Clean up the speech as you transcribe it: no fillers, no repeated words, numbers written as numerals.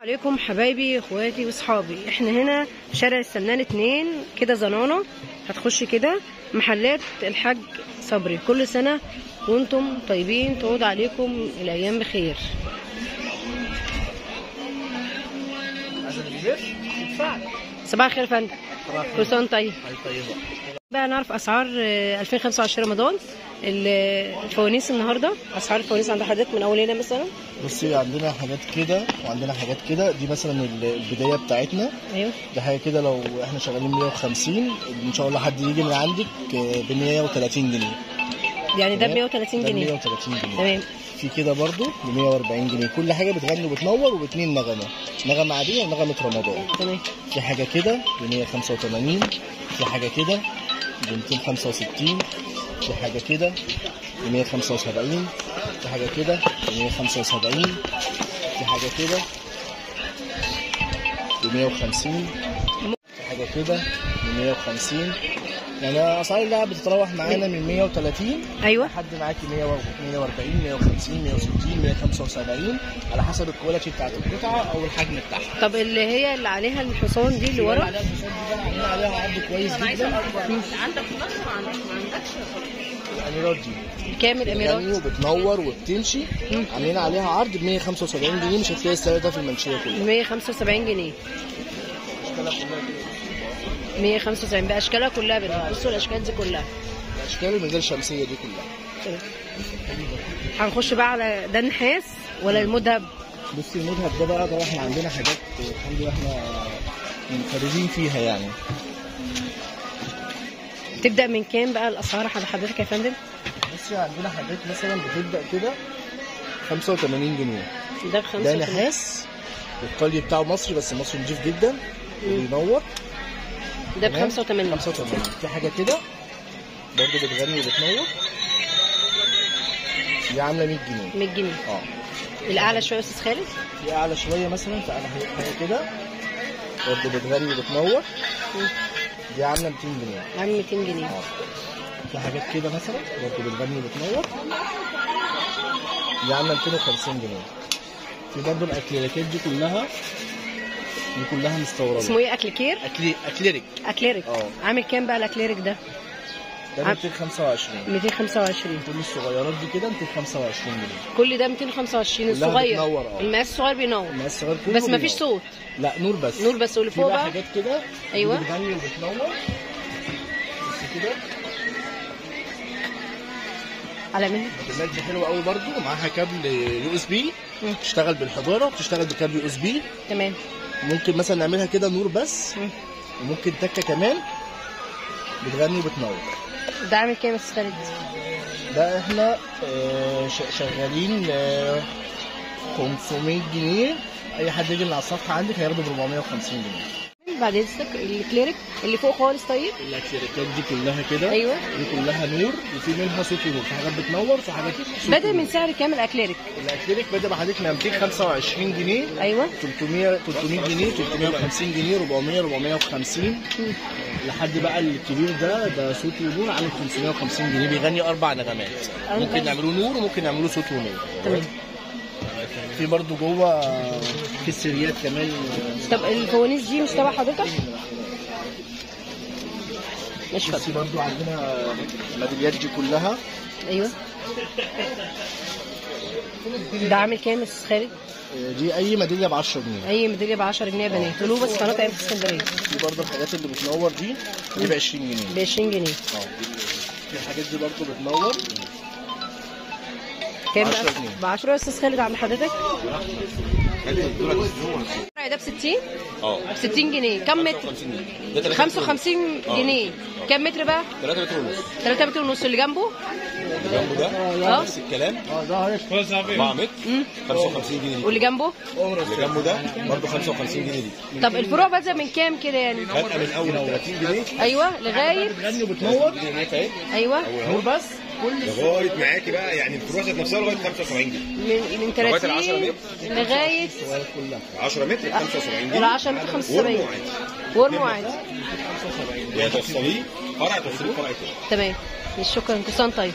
عليكم حبايبي اخواتي واصحابي. احنا هنا في شارع السمنان 2 كده زنانه. هتخش كده محلات الحاج صبري. كل سنه وانتم طيبين، تعود عليكم الايام بخير. صباح الخير يا فندم. كل سنه وانت طيب. بقى نعرف اسعار 2025 رمضان. الفوانيس النهارده، اسعار الفوانيس عند حضرتك من اول هنا مثلا. بصي عندنا حاجات كده وعندنا حاجات كده. دي مثلا البدايه بتاعتنا. ايوه دي حاجه كده لو احنا شغالين 150 ان شاء الله حد يجي من عندك ب 130 جنيه. يعني ده ب 130 جنيه. 130 جنيه تمام. في كده برضو ب 140 جنيه. كل حاجه بتغني وبتنور وباتنين نغمه، نغمه عاديه ونغمه رمضان. تمام. في حاجه كده ب 185. في حاجه كده ب 265. في حاجه كده ب 175. في حاجه كده ب 175. في حاجه كده ب 150. في حاجه كده ب 150. يعني اسعار اللعب بتتراوح معانا من 130 ايوه لحد معاكي 140 150 160 175 على حسب الكواليتي بتاعت القطعه او الحجم بتاعها. طب اللي هي اللي عليها الحصان دي اللي ورا، عليها الحصان دي بقى عاملين عليها عرض كويس جدا. عندك في مصر ما عندكش؟ الاميرات دي كام الاميرات؟ وبتنور وبتمشي. عاملين عليها عرض ب 175 جنيه. مش هتلاقي السعر ده في المنشيه كلها. 175 جنيه. 175 باشكالها كلها. بصوا الاشكال دي كلها، الاشكال من غير الشمسيه دي كلها. هنخش بقى على ده النحاس ولا المذهب؟ بصي المذهب ده بقى احنا عندنا حاجات الحمد لله احنا منفردين فيها يعني. تبدا من كام بقى الاسعار على حضرتك يا فندم؟ بصي عندنا حاجات مثلا بتبدا كده 85 جنيه. ده ب 85. ده نحاس القلي بتاعه مصري، بس مصري نضيف جدا وبينور. ده ب 85. 85. في حاجه كده برضه بتغني وبتنور. دي عامله 100 جنيه. 100 جنيه. الاعلى شويه يا استاذ خالد؟ دي اعلى شويه مثلا. فانا حاجه كده برضه بتغني وبتنور. دي عامله 200 جنيه. عامله 200 جنيه. في حاجات كده مثلا برضه بتغني وبتنور. دي عامله 250 جنيه. في برضه الاكليريكات دي كلها مستورده. اسمه ايه؟ اكليكير؟ اكليريك. اكليريك. عامل كام بقى الاكليريك ده؟ ده 225. 225. كل الصغيرات دي كده 225 جنيه. كل ده 225. الصغير بتنور. المقاس الصغير بينور. المقاس الصغير كله بس مفيش صوت. لا نور بس. نور بس. واللي فوق بقى بقى حاجات كده. ايوه بتغني وبتنور. بس كده على مين؟ البلاد دي حلوه قوي برضو. معاها كابل يو اس بي. بتشتغل بالحجاره وبتشتغل بكابل يو اس بي. تمام. ممكن مثلا نعملها كده نور بس. وممكن تكه كمان بتغني وبتنور. ده عامل كام يا استاذ خالد؟ ده احنا شغالين 500 جنيه. اي حد يجي من على الصفحه عندك هياخده ب 450 جنيه. بعد اذنك الكليريك اللي فوق خالص. طيب الاكليريكات دي كلها كده. ايوه دي كلها نور وفي منها صوت ونور. في حاجات بتنور في حاجات صوت. بدأ من سعر كام الاكليريك؟ الاكليريك بدأ بحضرتك من 225 جنيه. ايوه 300 جنيه 350 جنيه 400 450 لحد بقى الكبير ده صوت ونور عامل 550 جنيه. بيغني 4 نغمات. ممكن نعملوه نور وممكن نعملوه صوت ونور. تمام. في برضو جوه في السريات كمان. طب الفوانيس دي مش تبع حضرتك؟ مش فاكر. بس برضو عندنا الميداليات دي كلها. ايوه ده عامل كام يا استاذ خالد؟ دي اي ميداليه ب 10 جنيه. اي ميداليه ب 10 جنيه يا بنات. قولوا بس قناه عين اسكندريه. في برضو الحاجات اللي بتنور دي ب 20 جنيه. ب 20 جنيه. في الحاجات دي برضو بتنور كام بقى؟ ب 10 يا استاذ خالد عند حضرتك؟ ده ب 60؟ ب 60 جنيه. كم متر؟ 55 جنيه. كم متر بقى؟ 3 متر ونص. 3 متر ونص. اللي جنبه؟ اللي جنبه ده نفس الكلام. ده 4 متر 55 جنيه. واللي جنبه؟ اللي جنبه ده برضه 55 جنيه دي. طب الفروع بدأ من كام كده يعني؟ بادئه من اول 30 جنيه. ايوه لغايه بتغني وبتنور. ايوه نور بس. لغايه معاكي بقى يعني الفروع ذات نفسها لغايه 75 جنيه. من لغايه ال 10 30 متر لغايه 10 متر 75 جنيه. ال 10 متر 75. ورمو عادي. يعني توصليه فرع توصليه فرع تاني. تمام. شكرا. كل سنه طيب.